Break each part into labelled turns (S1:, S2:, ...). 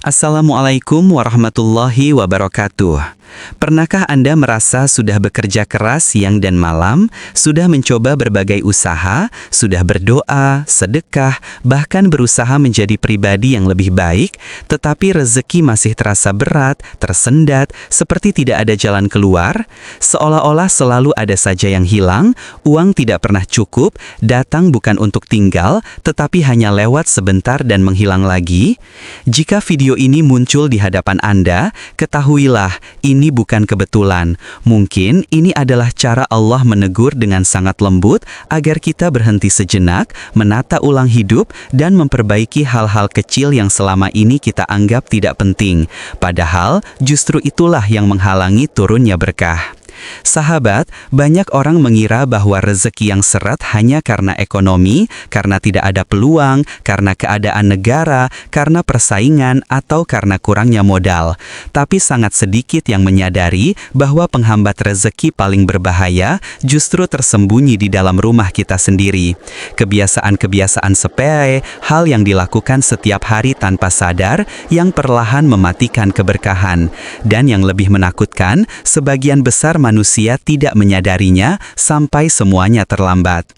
S1: Assalamualaikum warahmatullahi wabarakatuh. Pernahkah Anda merasa sudah bekerja keras siang dan malam, sudah mencoba berbagai usaha, sudah berdoa, sedekah, bahkan berusaha menjadi pribadi yang lebih baik, tetapi rezeki masih terasa berat, tersendat, seperti tidak ada jalan keluar, seolah-olah selalu ada saja yang hilang, uang tidak pernah cukup, datang bukan untuk tinggal, tetapi hanya lewat sebentar dan menghilang lagi? Jika video ini muncul di hadapan Anda, ketahuilah, ini bukan kebetulan. Mungkin ini adalah cara Allah menegur dengan sangat lembut agar kita berhenti sejenak, menata ulang hidup, dan memperbaiki hal-hal kecil yang selama ini kita anggap tidak penting. Padahal, justru itulah yang menghalangi turunnya berkah. Sahabat, banyak orang mengira bahwa rezeki yang seret hanya karena ekonomi, karena tidak ada peluang, karena keadaan negara, karena persaingan, atau karena kurangnya modal. Tapi sangat sedikit yang menyadari bahwa penghambat rezeki paling berbahaya justru tersembunyi di dalam rumah kita sendiri. Kebiasaan-kebiasaan sepele, hal yang dilakukan setiap hari tanpa sadar, yang perlahan mematikan keberkahan. Dan yang lebih menakutkan, sebagian besar manusia tidak menyadarinya sampai semuanya terlambat.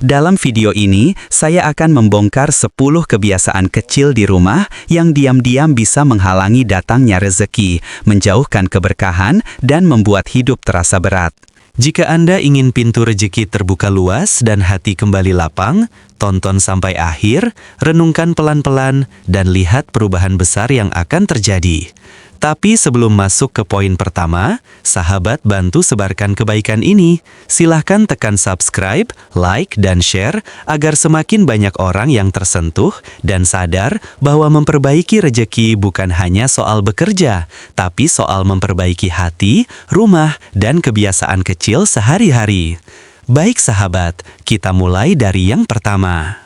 S1: Dalam video ini, saya akan membongkar 10 kebiasaan kecil di rumah yang diam-diam bisa menghalangi datangnya rezeki, menjauhkan keberkahan, dan membuat hidup terasa berat. Jika Anda ingin pintu rezeki terbuka luas dan hati kembali lapang, tonton sampai akhir, renungkan pelan-pelan, dan lihat perubahan besar yang akan terjadi. Tapi sebelum masuk ke poin pertama, sahabat bantu sebarkan kebaikan ini. Silahkan tekan subscribe, like, dan share agar semakin banyak orang yang tersentuh dan sadar bahwa memperbaiki rezeki bukan hanya soal bekerja, tapi soal memperbaiki hati, rumah, dan kebiasaan kecil sehari-hari. Baik sahabat, kita mulai dari yang pertama.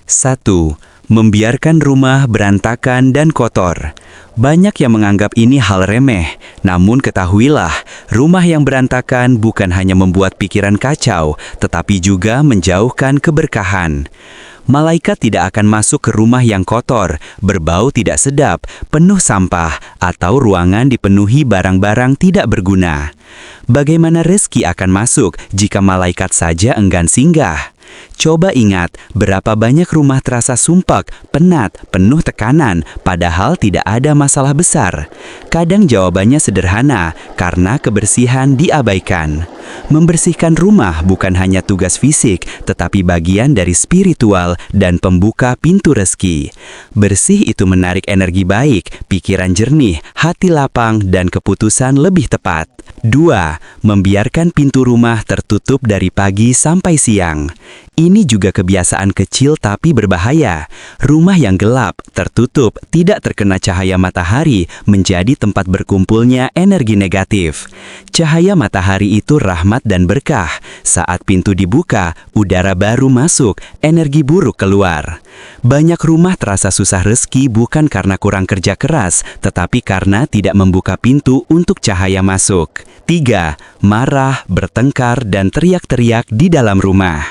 S1: 1. Membiarkan rumah berantakan dan kotor. Banyak yang menganggap ini hal remeh, namun ketahuilah, rumah yang berantakan bukan hanya membuat pikiran kacau, tetapi juga menjauhkan keberkahan. Malaikat tidak akan masuk ke rumah yang kotor, berbau tidak sedap, penuh sampah, atau ruangan dipenuhi barang-barang tidak berguna. Bagaimana rezeki akan masuk jika malaikat saja enggan singgah? Coba ingat, berapa banyak rumah terasa sumpek, penat, penuh tekanan, padahal tidak ada masalah besar. Kadang jawabannya sederhana, karena kebersihan diabaikan. Membersihkan rumah bukan hanya tugas fisik, tetapi bagian dari spiritual dan pembuka pintu rezeki. Bersih itu menarik energi baik, pikiran jernih, hati lapang, dan keputusan lebih tepat. 2. Membiarkan pintu rumah tertutup dari pagi sampai siang. Ini juga kebiasaan kecil tapi berbahaya. Rumah yang gelap, tertutup, tidak terkena cahaya matahari menjadi tempat berkumpulnya energi negatif. Cahaya matahari itu rahmat dan berkah. Saat pintu dibuka, udara baru masuk, energi buruk keluar. Banyak rumah terasa susah rezeki bukan karena kurang kerja keras, tetapi karena tidak membuka pintu untuk cahaya masuk. 3. Marah, bertengkar, dan teriak-teriak di dalam rumah.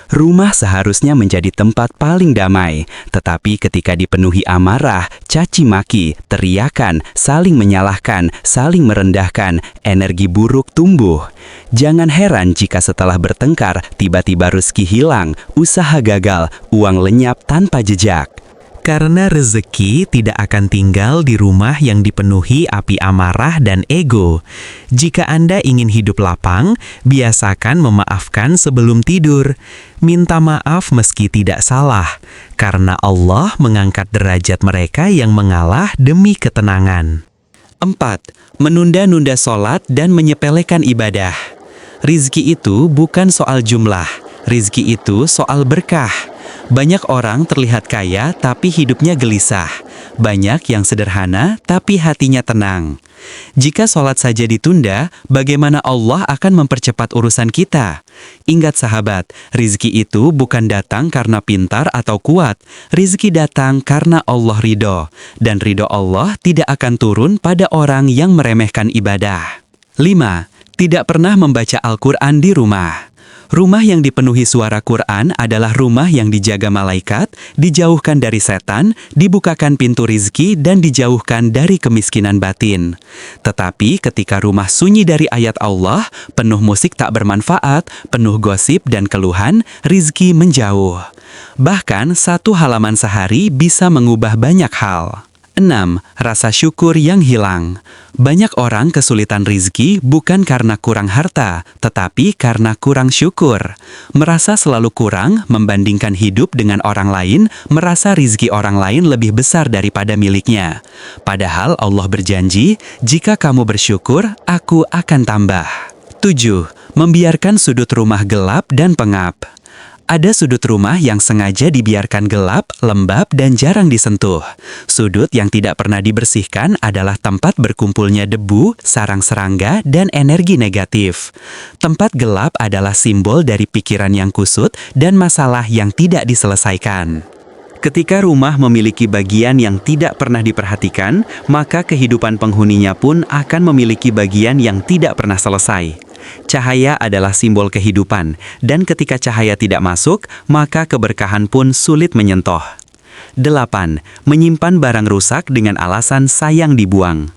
S1: Rumah seharusnya menjadi tempat paling damai, tetapi ketika dipenuhi amarah, caci maki, teriakan, saling menyalahkan, saling merendahkan, energi buruk tumbuh. Jangan heran jika setelah bertengkar, tiba-tiba rezeki hilang, usaha gagal, uang lenyap tanpa jejak. Karena rezeki tidak akan tinggal di rumah yang dipenuhi api amarah dan ego. Jika Anda ingin hidup lapang, biasakan memaafkan sebelum tidur. Minta maaf meski tidak salah, karena Allah mengangkat derajat mereka yang mengalah demi ketenangan. 4. Menunda-nunda sholat dan menyepelekan ibadah. Rizki itu bukan soal jumlah, rizki itu soal berkah. Banyak orang terlihat kaya tapi hidupnya gelisah. Banyak yang sederhana tapi hatinya tenang. Jika sholat saja ditunda, bagaimana Allah akan mempercepat urusan kita? Ingat sahabat, rizki itu bukan datang karena pintar atau kuat. Rizki datang karena Allah ridho. Dan ridho Allah tidak akan turun pada orang yang meremehkan ibadah. 5. Tidak pernah membaca Al-Quran di rumah. Rumah yang dipenuhi suara Quran adalah rumah yang dijaga malaikat, dijauhkan dari setan, dibukakan pintu rizki, dan dijauhkan dari kemiskinan batin. Tetapi ketika rumah sunyi dari ayat Allah, penuh musik tak bermanfaat, penuh gosip dan keluhan, rizki menjauh. Bahkan satu halaman sehari bisa mengubah banyak hal. 6. Rasa syukur yang hilang. Banyak orang kesulitan rizki bukan karena kurang harta, tetapi karena kurang syukur. Merasa selalu kurang, membandingkan hidup dengan orang lain, merasa rizki orang lain lebih besar daripada miliknya. Padahal Allah berjanji, jika kamu bersyukur, aku akan tambah. 7. Membiarkan sudut rumah gelap dan pengap. Ada sudut rumah yang sengaja dibiarkan gelap, lembab, dan jarang disentuh. Sudut yang tidak pernah dibersihkan adalah tempat berkumpulnya debu, sarang serangga, dan energi negatif. Tempat gelap adalah simbol dari pikiran yang kusut dan masalah yang tidak diselesaikan. Ketika rumah memiliki bagian yang tidak pernah diperhatikan, maka kehidupan penghuninya pun akan memiliki bagian yang tidak pernah selesai. Cahaya adalah simbol kehidupan, dan ketika cahaya tidak masuk, maka keberkahan pun sulit menyentuh. 8. Menyimpan barang rusak dengan alasan sayang dibuang.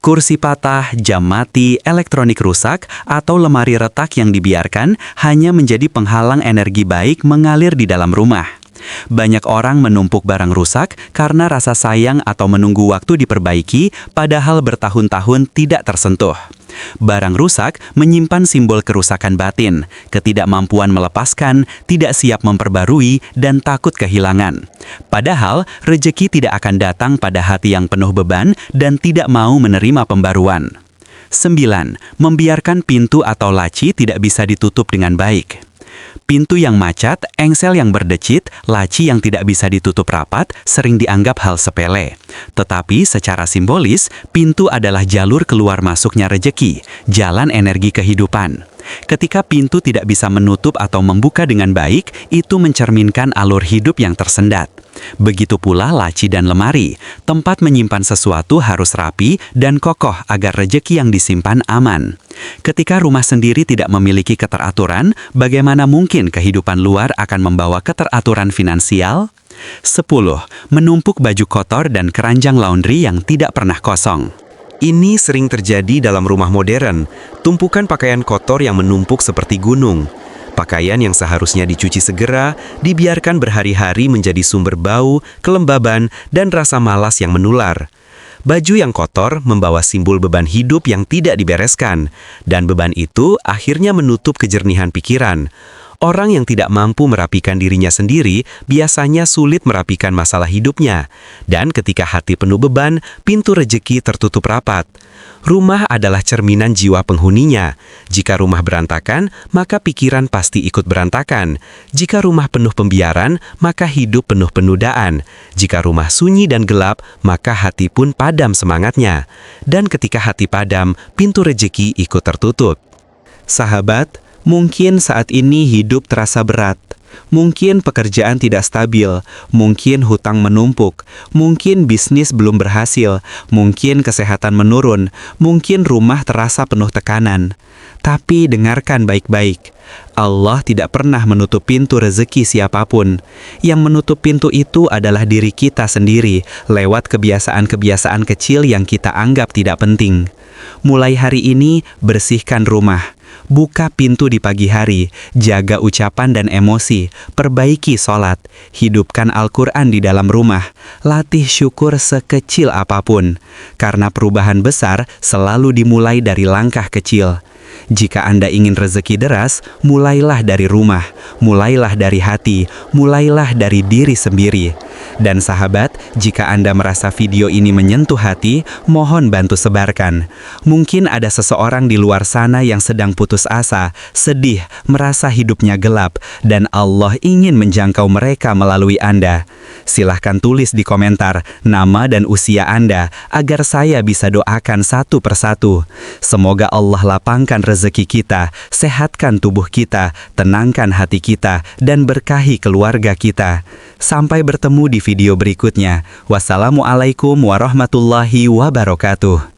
S1: Kursi patah, jam mati, elektronik rusak, atau lemari retak yang dibiarkan hanya menjadi penghalang energi baik mengalir di dalam rumah. Banyak orang menumpuk barang rusak karena rasa sayang atau menunggu waktu diperbaiki, padahal bertahun-tahun tidak tersentuh. Barang rusak menyimpan simbol kerusakan batin, ketidakmampuan melepaskan, tidak siap memperbarui, dan takut kehilangan. Padahal, rejeki tidak akan datang pada hati yang penuh beban dan tidak mau menerima pembaruan. 9. Membiarkan pintu atau laci tidak bisa ditutup dengan baik. Pintu yang macet, engsel yang berdecit, laci yang tidak bisa ditutup rapat sering dianggap hal sepele. Tetapi secara simbolis, pintu adalah jalur keluar masuknya rejeki, jalan energi kehidupan. Ketika pintu tidak bisa menutup atau membuka dengan baik, itu mencerminkan alur hidup yang tersendat. Begitu pula laci dan lemari, tempat menyimpan sesuatu harus rapi dan kokoh agar rejeki yang disimpan aman. Ketika rumah sendiri tidak memiliki keteraturan, bagaimana mungkin kehidupan luar akan membawa keteraturan finansial? 10. Menumpuk baju kotor dan keranjang laundry yang tidak pernah kosong. Ini sering terjadi dalam rumah modern, tumpukan pakaian kotor yang menumpuk seperti gunung. Pakaian yang seharusnya dicuci segera, dibiarkan berhari-hari menjadi sumber bau, kelembaban, dan rasa malas yang menular. Baju yang kotor membawa simbol beban hidup yang tidak dibereskan, dan beban itu akhirnya menutup kejernihan pikiran. Orang yang tidak mampu merapikan dirinya sendiri biasanya sulit merapikan masalah hidupnya. Dan ketika hati penuh beban, pintu rejeki tertutup rapat. Rumah adalah cerminan jiwa penghuninya. Jika rumah berantakan, maka pikiran pasti ikut berantakan. Jika rumah penuh pembiaran, maka hidup penuh penodaan. Jika rumah sunyi dan gelap, maka hati pun padam semangatnya. Dan ketika hati padam, pintu rejeki ikut tertutup. Sahabat, mungkin saat ini hidup terasa berat. Mungkin pekerjaan tidak stabil, mungkin hutang menumpuk, mungkin bisnis belum berhasil, mungkin kesehatan menurun, mungkin rumah terasa penuh tekanan. Tapi dengarkan baik-baik, Allah tidak pernah menutup pintu rezeki siapapun. Yang menutup pintu itu adalah diri kita sendiri, lewat kebiasaan-kebiasaan kecil yang kita anggap tidak penting. Mulai hari ini, bersihkan rumah. Buka pintu di pagi hari, jaga ucapan dan emosi, perbaiki sholat, hidupkan Al-Quran di dalam rumah, latih syukur sekecil apapun. Karena perubahan besar selalu dimulai dari langkah kecil. Jika Anda ingin rezeki deras, mulailah dari rumah, mulailah dari hati, mulailah dari diri sendiri. Dan sahabat, jika Anda merasa video ini menyentuh hati, mohon bantu sebarkan. Mungkin ada seseorang di luar sana yang sedang putus asa, sedih, merasa hidupnya gelap, dan Allah ingin menjangkau mereka melalui Anda. Silahkan tulis di komentar nama dan usia Anda, agar saya bisa doakan satu persatu. Semoga Allah lapangkan rezeki kita, sehatkan tubuh kita, tenangkan hati kita, dan berkahi keluarga kita. Sampai bertemu di video berikutnya. Wassalamualaikum warahmatullahi wabarakatuh.